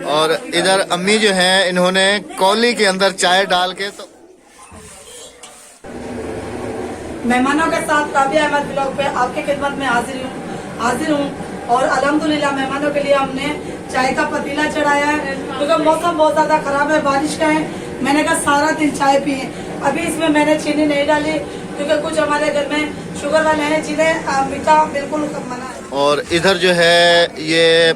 और इधर अम्मी जो हैं इन्होंने कौली के अंदर चाय डाल के तो मेहमानों के साथ राबिया अहमद ब्लॉग पे आपकी खिदमत में हाजिर हूँ और अल्हम्दुलिल्लाह मेहमानों के लिए हमने चाय का पतीला चढ़ाया है क्योंकि मौसम बहुत ज्यादा खराब है, बारिश का है। मैंने कहा सारा दिन चाय पिए। अभी इसमें मैंने चीनी नहीं डाली क्योंकि कुछ हमारे घर में शुगर वाले हैं जिन्हें मीठा बिल्कुल मना है। और इधर जो है ये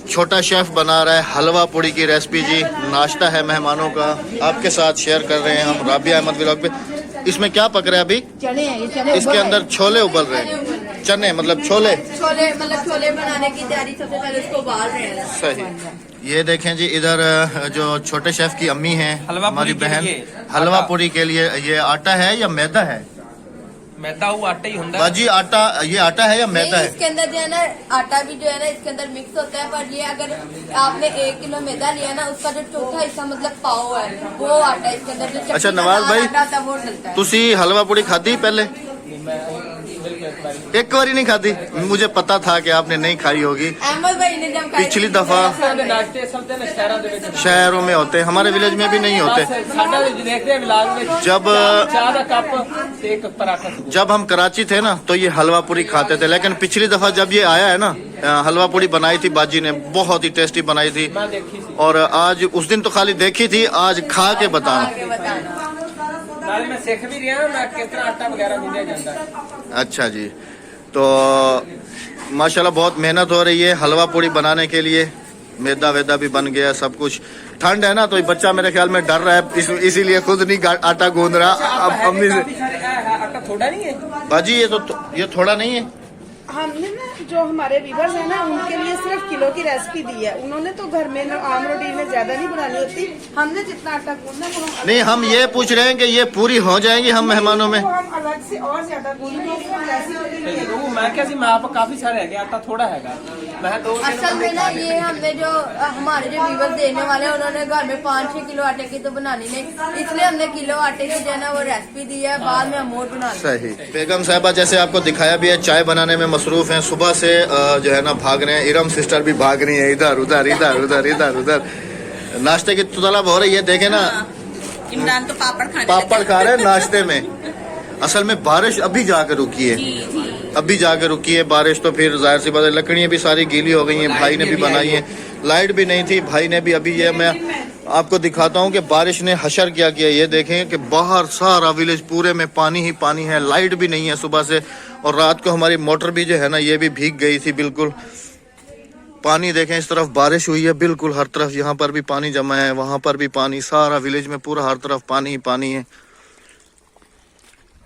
छोटा शेफ बना रहा है हलवा पूड़ी की रेसिपी जी। नाश्ता है मेहमानों का, आपके साथ शेयर कर रहे हैं हम राबिया अहमद ब्लॉग पे। इसमें क्या पक रहा है अभी? चने हैं, ये चने इसके अंदर छोले उबल रहे हैं। चने मतलब छोले छोले बनाने की तैयारी, सबसे पहले उसको उबाल रहे हैं। सही। ये देखें जी, इधर जो छोटे शेफ की अम्मी हैं हमारी बहन, हलवा पूड़ी के लिए ये आटा है या मैदा है? मैदा वो आटा ही होता है बाजी। आटा, ये आटा है या मैदा है? इसके अंदर जो है ना आटा भी जो है ना इसके अंदर मिक्स होता है, पर ये अगर आपने 1 किलो मैदा लिया ना उसका जो चौथा हिस्सा मतलब पाव है वो आटा इसके अंदर जो अच्छा नवाज भाई, वो डलता है। तुसी हलवा पूड़ी खाधी पहले? एक बारी नहीं खाधी? मुझे पता था कि आपने नहीं खाई होगी। अहमद भाई ने जब पिछली दफा शहरों में होते हैं, हमारे विलेज में भी नहीं होते। जब हम कराची थे ना तो ये हलवा पूड़ी खाते थे, लेकिन पिछली दफा जब ये आया है ना, हलवा पूड़ी बनाई थी बाजी ने, बहुत ही टेस्टी बनाई थी। और आज उस दिन तो खाली देखी थी, आज खा के बताना। मैं सीख भी रहा मैं किस तरह आटा वगैरह गूंजा जाता है। अच्छा जी, तो माशाल्लाह बहुत मेहनत हो रही है हलवा पूड़ी बनाने के लिए। मैदा वैदा भी बन गया सब कुछ। ठंड है ना तो बच्चा मेरे ख्याल में डर रहा है, इसीलिए खुद नहीं आटा गूंद रहा। अब अम्मी से आटा थोड़ा नहीं है बाजी, ये थोड़ा नहीं है। हमने ना जो हमारे व्यूवर्स है ना उनके लिए सिर्फ किलो की रेसिपी दी है। उन्होंने तो घर में आम रोटी में ज्यादा नहीं बनानी होती, हमने जितना आटा गूंदना वो नहीं, हम ये पूछ रहे हैं कि ये पूरी हो जाएंगी हम मेहमानों में? हम अलग से और ज्यादा गूंदेंगे। मैं क्या सी मैं काफी सारे है आटा थोड़ा है मैं दो। असल में ना ये हमने जो हमारे जो व्यूवर्स देने वाले हैं उन्होंने घर में 5-6 किलो आटे की तो बनानी नहीं, इसलिए हमने किलो आटे की जो है ना वो रेसिपी दी है, बाद में हम और बना। सही। बेगम साहबा जैसे आपको दिखाया भी है चाय बनाने में मसरूफ हैं, सुबह से जो है ना भाग रहे हैं। इरम सिस्टर भी भाग रही है इधर उधर इधर उधर इधर उधर। नाश्ते की तो तलब हो रही है, देखे ना इमरान तो पापड़ खा रहे हैं नाश्ते में। असल में बारिश अभी जाकर रुकी है, अभी जाकर रुकी है बारिश, तो फिर जाहिर सी बात है लकड़ियाँ भी सारी गीली हो गई हैं। भाई ने भी बनाई है, लाइट भी नहीं थी, भाई ने भी अभी ये मैं आपको दिखाता हूँ कि बारिश ने हशर क्या किया। ये देखें कि बाहर सारा विलेज पूरे में पानी ही पानी है, लाइट भी नहीं है सुबह से। और रात को हमारी मोटर भी जो है ना ये भी भीग गई थी बिल्कुल। पानी देखें, इस तरफ बारिश हुई है बिल्कुल हर तरफ, यहाँ पर भी पानी जमा है, वहां पर भी पानी, सारा विलेज में पूरा हर तरफ पानी ही पानी है।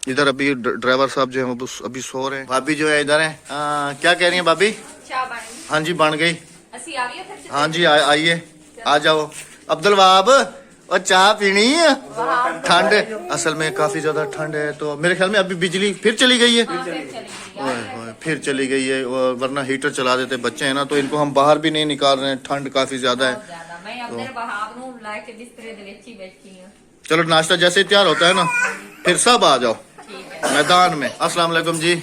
इधर अभी ड्राइवर साहब जो है वो अभी सो रहे हैं। भाभी जो है इधर है। क्या कह रही है भाभी? हाँ जी बन गई। हाँ जी आइए, आ जाओ। अब्दुल वहाब और चाय पीनी है? ठंड है, असल में काफी ज्यादा ठंड है, तो मेरे ख्याल में अभी बिजली फिर चली गई है। फिर चली गई है, वरना हीटर चला देते। बच्चे हैं ना तो इनको हम बाहर भी नहीं निकाल रहे हैं, ठंड काफी ज्यादा है। चलो नाश्ता जैसे तैयार होता है ना फिर सब आ जाओ मैदान में। अस्सलाम वालेकुम जी।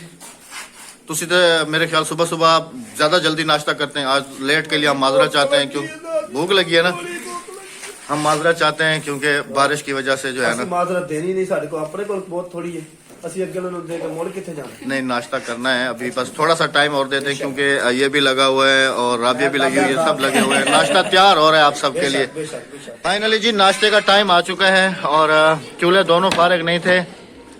तुसी तो मेरे ख्याल सुबह सुबह ज्यादा जल्दी नाश्ता करते हैं, आज लेट के लिए हम माजरा चाहते हैं, क्यों भूख लगी है ना, हम माजरा चाहते हैं क्योंकि बारिश की वजह से जो है ना। माजरा देनी नहीं, साढ़े को अपने को बहुत थोड़ी है, असि अगे दे के मोड़ किथे जाना। नहीं नाश्ता करना है अभी, बस थोड़ा सा टाइम और देते हैं क्योंकि ये भी लगा हुआ है और राबिया भी लगी हुई है, सब लगे हुए हैं। नाश्ता तैयार हो रहा है आप सबके लिए। फाइनली जी नाश्ते का टाइम आ चुका है और चूल्हे दोनों फारिग नहीं थे,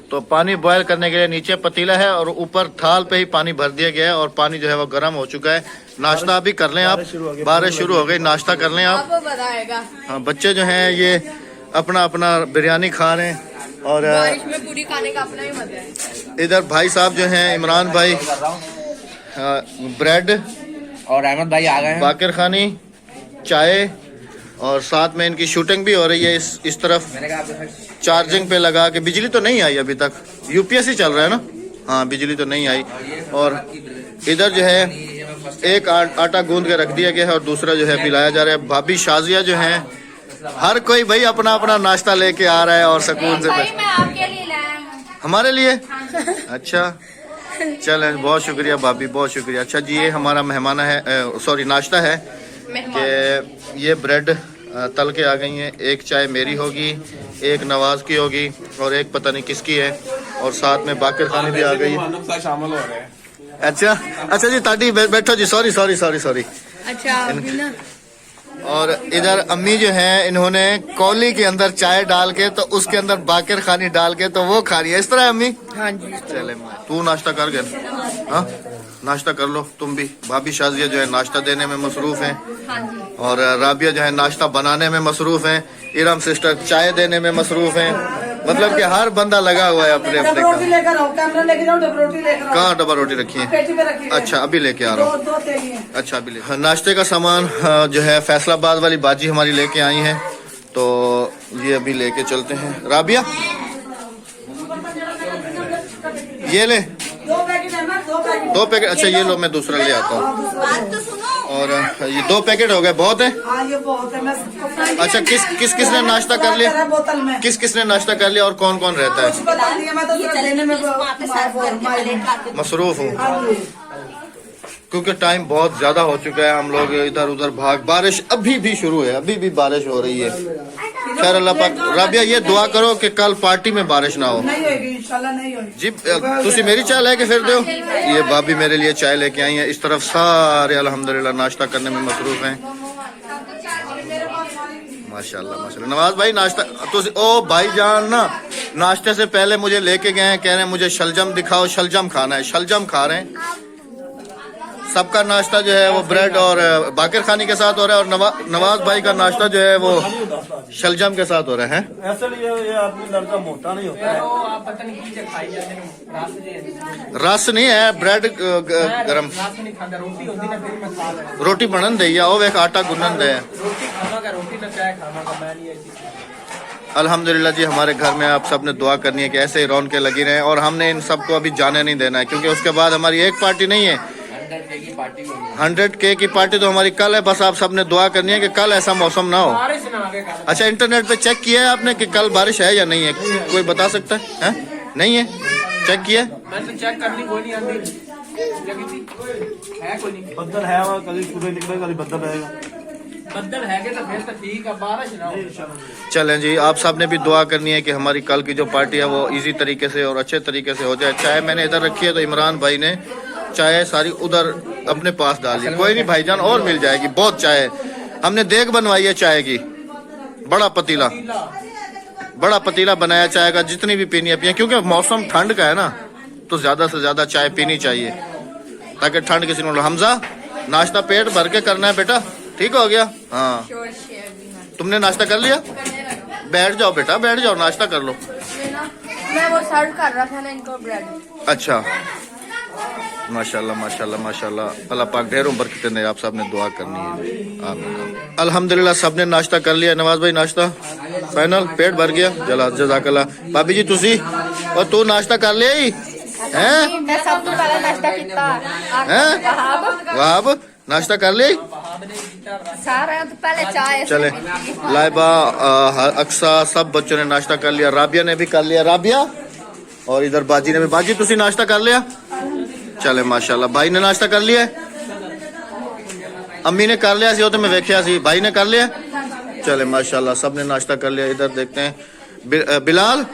तो पानी बॉयल करने के लिए नीचे पतीला है और ऊपर थाल पे ही पानी भर दिया गया है और पानी जो है वो गर्म हो चुका है। नाश्ता अभी कर लें आप, बारिश शुरू हो गई, नाश्ता कर लें आप। हाँ बच्चे जो हैं ये अपना अपना बिरयानी खा रहे हैं और बारिश में पूरी खाने का अपना ही मजा है। इधर भाई साहब जो हैं इमरान भाई ब्रेड और अहमद भाई आ गए हैं, बाकिर खानी चाय, और साथ में इनकी शूटिंग भी हो रही है इस तरफ चार्जिंग पे लगा के। बिजली तो नहीं आई अभी तक, यूपीएस ही चल रहा है ना। हाँ बिजली तो नहीं आई। और इधर जो है एक आटा गूंद के रख दिया गया है और दूसरा जो है पिलाया जा रहा है। भाभी शाजिया जो है, हर कोई भाई अपना अपना नाश्ता लेके आ रहा है और सुकून से मैं आपके लिए लाया हूं। हमारे लिए? अच्छा चलें, बहुत शुक्रिया भाभी, बहुत शुक्रिया। अच्छा जी ये हमारा मेहमान है, सॉरी नाश्ता है। कि ये ब्रेड तल के आ गई हैं। एक चाय मेरी होगी, एक नवाज की होगी और एक पता नहीं किसकी है, और साथ में बाकर खानी भी आ गई है। शामिल हो रहे हैं। अच्छा जी, ताटी बैठो जी, सॉरी। अच्छा अभी ना और इधर अम्मी जो हैं इन्होंने कौली के अंदर चाय डाल के तो उसके अंदर बाकर खानी डाल के तो वो खा रही है। इस तरह है अम्मी? हाँ जी। चले तू नाश्ता कर गए? हाँ नाश्ता कर लो तुम भी। भाभी शाजिया जो है नाश्ता देने में मसरूफ हैं, और राबिया जो है नाश्ता बनाने में मसरूफ हैं, इरम सिस्टर चाय देने में मसरूफ हैं। मतलब कि हर बंदा लगा हुआ है अपने अपने रोटी काम। लेकर आओ, कैमरा लेके जाओ, डब रोटी लेकर आओ। कहाँ डब्बा रोटी रखी है? पेटी में रखी है। अच्छा अभी लेके आ रहा हूँ। दो तेली हैं। अच्छा अभी ले। नाश्ते का सामान जो है फैसलाबाद वाली बाजी हमारी लेके आई हैं, तो ये अभी लेके चलते हैं। राबिया ये ले दो पैकेट है ना, दो पैकेट। अच्छा ये लो, मैं दूसरा ले आता हूँ। बात तो सुनो। और ये 2 पैकेट हो गए, बहुत है। हाँ ये बहुत है। मैं सबको अच्छा किसने नाश्ता कर लिया? बोतल में किसने नाश्ता कर लिया और कौन कौन रहता है? कुछ बता दिया, मैं तो सिर्फ देने में मसरूफ हूँ क्योंकि टाइम बहुत ज्यादा हो चुका है। हम लोग इधर उधर भाग, बारिश अभी भी शुरू है, अभी भी बारिश हो रही है। खैर अल्लाह पाक। राबिया ये दुआ करो कि कल पार्टी में बारिश ना हो। नहीं होगी इंशाल्लाह, नहीं होगी जी तुसी मेरी चाय लेके फिर दो। ये भाभी मेरे लिए चाय लेके आई है। इस तरफ सारे अल्हम्दुलिल्लाह नाश्ता करने में मसरूफ हैं। माशाल्लाह। नवाज भाई नाश्ता ओ भाईजान ना नाश्ते से पहले मुझे लेके गए हैं, कह रहे हैं मुझे शलजम दिखाओ, शलजम खाना है। शलजम खा रहे हैं। सबका नाश्ता जो है वो ब्रेड और बाकर खानी के साथ हो रहा है, और नवाज भाई का नाश्ता जो है वो शलजम के साथ हो रहा है। ऐसे ये आदमी लड़का मोटा नहीं होता है। आप पता नहीं की खाई जाते हैं, रस नहीं है, ब्रेड गरम रात नहीं खाता, रोटी होती ना फिर मैं खा लेता। रोटी बनन दे या वेख आटा गुनन दे। रोटी खाना का, रोटी ना चाय खाना का, मैं नहीं ऐसी। अल्हम्दुलिल्लाह जी हमारे घर में आप सबने दुआ करनी है कि ऐसे ही रौनकें लगी रहें, और हमने इन सबको अभी जाने नहीं देना है, क्योंकि उसके बाद हमारी एक पार्टी नहीं है, 100K की पार्टी तो हमारी कल है। बस आप सबने दुआ करनी है कि कल ऐसा मौसम ना हो। बारिश ना आगे का। अच्छा इंटरनेट पे चेक किया है आपने कि कल बारिश है या नहीं है? कोई बता सकता है? नहीं है? चेक किया है? मैं तो चेक करनी कोई नहीं आती है, कोई नहीं। बदल है वहाँ, कभी सूरज निकलेगा, कभी बदल रहेगा। बदल है कि तो फिर तो ठीक है, बारिश ना हो। चलें जी, आप सब ने भी दुआ करनी है कि हमारी कल की जो पार्टी है वो इजी तरीके से और अच्छे तरीके से हो जाए। चाय मैंने इधर रखी है तो इमरान भाई ने चाय सारी उधर अपने पास डाली। कोई नहीं भाईजान, और मिल जाएगी, बहुत चाय है। हमने देग बनवाई है चाय की, बड़ा पतीला बनाया चाय का, जितनी भी पीनी है पिए, क्योंकि मौसम ठंड का है ना, तो ज्यादा से ज्यादा चाय पीनी चाहिए ताकि ठंड किसी को। हमजा नाश्ता पेट भर के करना है बेटा, ठीक हो गया? हाँ तुमने नाश्ता कर लिया? बैठ जाओ बेटा, बैठ जाओ, नाश्ता कर लो। मैं वो सर्व कर रहा था ना इनको ब्रेड। अच्छा माशाल्लाह। अल्लाह पाक ढेरों बरकतें दे। आप सबने दुआ करनी है। आमीन। अल्हम्दुलिल्लाह सबने नाश्ता कर लिया। नवाज भाई नाश्ता फाइनल, पेट भर गया। जला जज़ाकल्लाह। भाभी जी तुसी और तू नाश्ता कर लिया ही हैं? मैं सब तो पहले नाश्ता किया हैं? वहाब नाश्ता कर लिया? सारा तो पहले चाय। चले लाइबा, अक्सा, सब बच्चों ने नाश्ता कर लिया। राबिया ने भी कर लिया। राबिया और इधर बाजी ने भी। बाजी तुसी नाश्ता कर लिया? चले माशाल्लाह। भाई ने नाश्ता कर लिया? अम्मी ने कर लिया सी, तो मैं वेख्या सी। भाई ने कर लिया? चले माशाल्लाह, सबने नाश्ता कर लिया। इधर देखते हैं बिलाल,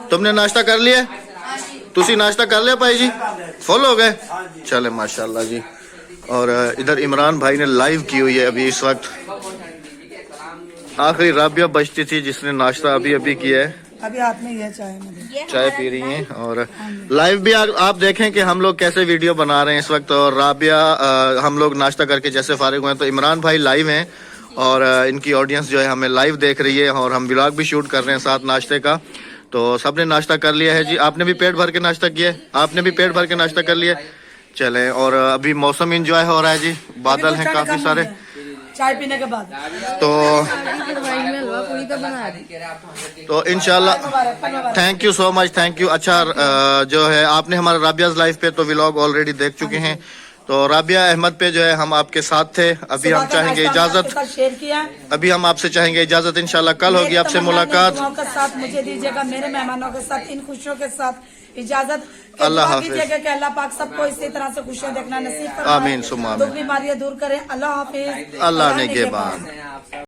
तुमने नाश्ता कर लिया? तुसी नाश्ता कर लिया भाई जी? फुल हो गए? चले माशाल्लाह जी। और इधर इमरान भाई ने लाइव की हुई है अभी इस वक्त। आखिरी राबिया बचती थी जिसने नाश्ता अभी किया है। अभी हाथ में ये चाय पी रही हैं, और लाइव भी आप देखें कि हम लोग कैसे वीडियो बना रहे हैं इस वक्त। और राबिया हम लोग नाश्ता करके जैसे फारिग हुए हैं, तो इमरान भाई लाइव हैं और इनकी ऑडियंस जो है हमें लाइव देख रही है, और हम व्लॉग भी शूट कर रहे हैं साथ नाश्ते का। तो सबने नाश्ता कर लिया है जी। आपने भी पेट भर के नाश्ता किया है? आपने भी पेट भर के नाश्ता कर लिया? चले, और अभी मौसम इंजॉय हो रहा है जी, बादल हैं काफी सारे। चाय पीने के बाद तो इंशाल्लाह thank you so much, thank you. अच्छा जो है आपने हमारा राबियाज लाइफ पे तो व्लॉग ऑलरेडी देख चुके हैं, तो राबिया अहमद पे जो है हम आपके साथ थे। अभी हम चाहेंगे इजाजत, शेयर किया। अभी हम आपसे चाहेंगे इजाजत। इंशाल्लाह कल होगी आपसे मुलाकात। के साथ मुझे दीजिएगा, मेरे मेहमानों के साथ, इन खुशियों के साथ इजाजत। अल्लाह दुआ हाफिज। कीजिएगा कि अल्लाह पाक सबको इसी तरह से खुशियां देखना नसीब आमीन, फरमाए, सुम्मा दुख आमीन। बीमारियां दूर करे। अल्लाह हाफिज। अल्लाह ने के बाद।